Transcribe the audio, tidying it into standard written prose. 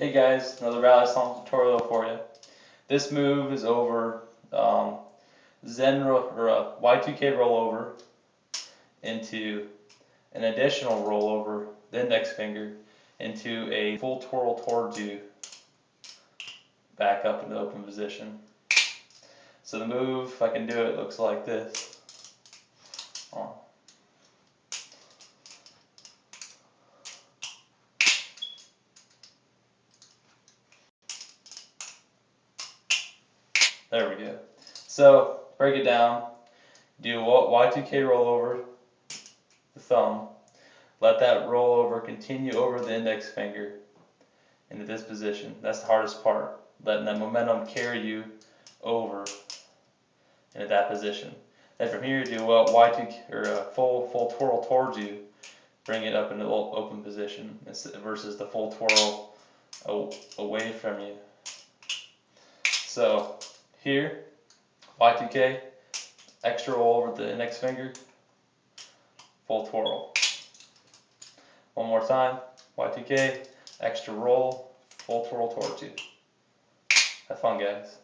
Hey guys, another Balisong tutorial for you. This move is over y2k rollover into an additional rollover, the index finger, into a full twirl towards you, back up into open position. So the move, if I can do it, looks like this. There we go. So break it down. Do a y2k rollover, the thumb. Let that rollover continue over the index finger into this position. That's the hardest part. Letting that momentum carry you over into that position. Then from here, do a y2 or a full twirl towards you. Bring it up into open position versus the full twirl away from you. So here, y2k, extra roll over the index finger, full twirl. One more time, y2k, extra roll, full twirl towards you. Have fun, guys.